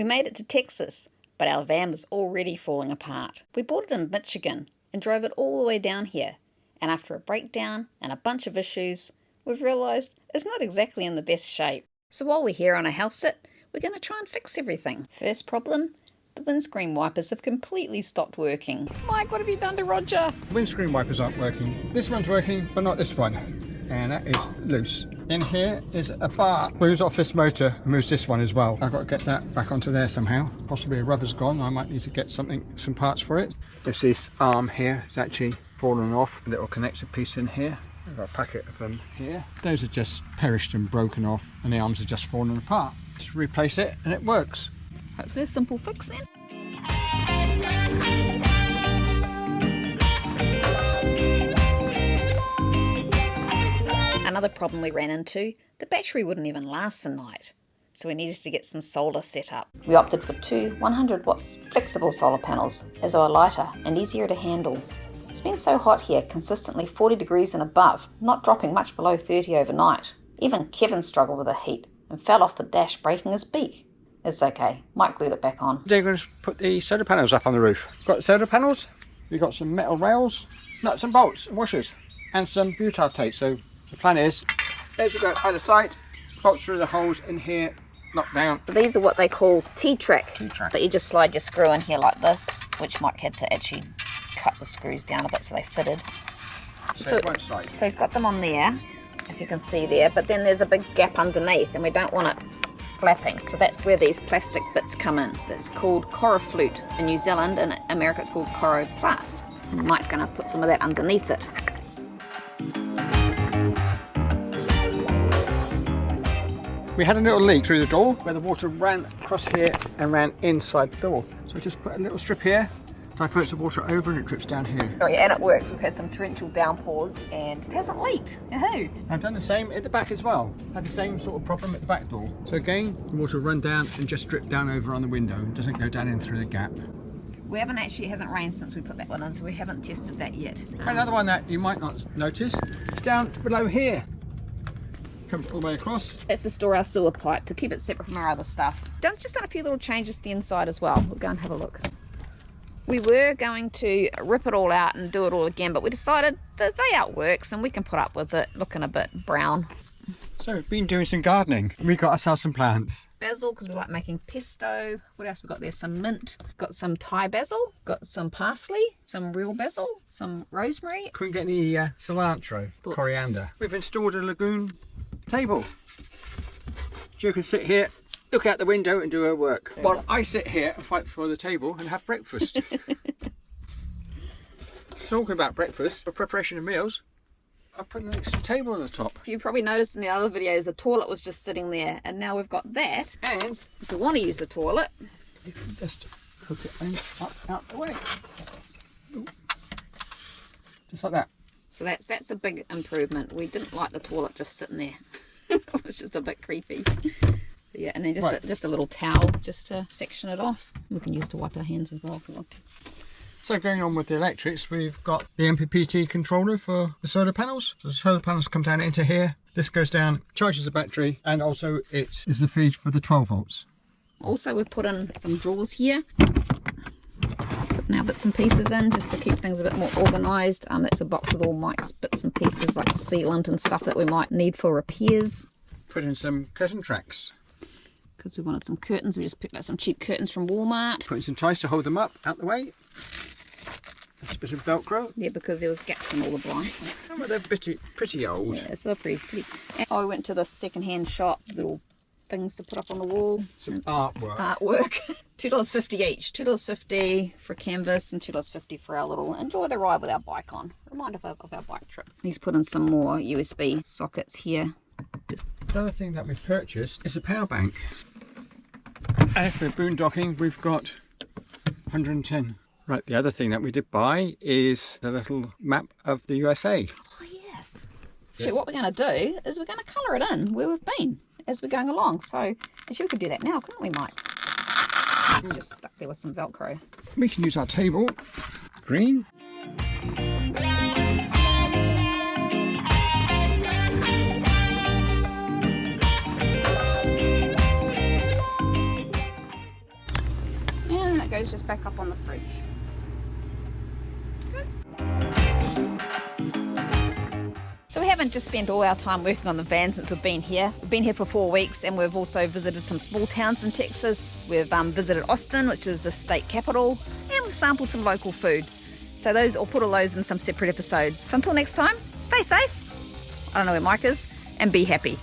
We made it to Texas, but our van was already falling apart. We bought it in Michigan and drove it all the way down here, and after a breakdown and a bunch of issues, we've realised it's not exactly in the best shape. So while we're here on a house sit, we're going to try and fix everything. First problem, the windscreen wipers have completely stopped working. Mike, what have you done to Roger? Windscreen wipers aren't working. This one's working, but not this one. And that is loose. In here is a bar. Moves off this motor and moves this one as well. I've got to get that back onto there somehow. Possibly a rubber's gone. I might need to get some parts for it. There's this arm here. It's actually fallen off. A little connector piece in here. I've got a packet of them here. Those are just perished and broken off, and the arms are just fallen apart. Just replace it and it works. Hopefully a simple fix then. Another problem we ran into, the battery wouldn't even last the night, so we needed to get some solar set up. We opted for two 100 watts flexible solar panels, as they were lighter and easier to handle. It's been so hot here, consistently 40 degrees and above, not dropping much below 30 overnight. Even Kevin struggled with the heat and fell off the dash, breaking his beak. It's okay, Mike glued it back on. Today we're going to put the solar panels up on the roof. Got the solar panels, we've got some metal rails, nuts and bolts, and washers, and some butyl tape. So the plan is, as we go either side, bolts through the holes in here, knock down. So these are what they call T-track. T-track. But you just slide your screw in here like this, which Mike had to actually cut the screws down a bit so they fitted. So it won't slide. So he's got them on there, if you can see there, but then there's a big gap underneath and we don't want it flapping. So that's where these plastic bits come in. That's called Coroflute in New Zealand, and in America it's called Coroplast. And Mike's going to put some of that underneath it. We had a little leak through the door where the water ran across here and ran inside the door. So just put a little strip here, diverts the water over and it drips down here. Oh yeah, and it works. We've had some torrential downpours and it hasn't leaked. Yahoo! I've done the same at the back as well. Had the same sort of problem at the back door. So again, the water will run down and just drip down over on the window. It doesn't go down in through the gap. We haven't actually, it hasn't rained since we put that one in, so we haven't tested that yet. Another one that you might not notice is down below here. Comes all the way across. That's to store our sewer pipe, to keep it separate from our other stuff. Just done a few little changes to the inside as well. We'll go and have a look. We were going to rip it all out and do it all again, but we decided the layout works and we can put up with it looking a bit brown. So we've been doing some gardening. We got ourselves some plants. Basil, because we like making pesto. What else we got there? Some mint. Got some Thai basil. Got some parsley. Some real basil. Some rosemary. Couldn't get any cilantro, coriander. We've installed a lagoon table. Jo can sit here, look out the window and do her work, while I sit here and fight for the table and have breakfast. Talking about breakfast, for preparation of meals, I put an extra table on the top. You probably noticed in the other videos the toilet was just sitting there, and now we've got that. And if you want to use the toilet, you can just hook it in, up out the way. Ooh. Just like that. So that's a big improvement. We didn't like the toilet just sitting there. It was just a bit creepy. So yeah, and then just a little towel just to section it off. We can use to wipe our hands as well if we want to. So going on with the electrics, we've got the MPPT controller for the solar panels. So the solar panels come down into here. This goes down, charges the battery, and also it is the feed for the 12 volts. Also we've put in some drawers here. Putting our bits and pieces in just to keep things a bit more organised. That's a box with all Mike's bits and pieces like sealant and stuff that we might need for repairs. Put in some curtain tracks. Because we wanted some curtains, we just picked up some cheap curtains from Walmart. Putting some ties to hold them up out the way. That's a bit of Velcro. Yeah, because there was gaps in all the blinds. Oh, but they're pretty old. Yeah, so they're pretty. Oh, I went to the second-hand shop, little things to put up on the wall. Some artwork. $2.50 each. $2.50 for canvas and $2.50 for our little enjoy the ride with our bike on. Reminder of our bike trip. He's put in some more USB sockets here. Another thing that we've purchased is a power bank. And if we're boondocking, we've got 110. Right, the other thing that we did buy is a little map of the USA. Oh yeah. So what we're going to do is we're going to colour it in where we've been as we're going along. So actually we could do that now, couldn't we, Mike? It's just stuck there with some Velcro. We can use our table. Green. it goes just back up on the fridge. So we haven't just spent all our time working on the van since we've been here. We've been here for 4 weeks, and we've also visited some small towns in Texas. We've visited Austin, which is the state capital, and we've sampled some local food. So I'll put all those in some separate episodes. So until next time, stay safe. I don't know where Mike is, and be happy.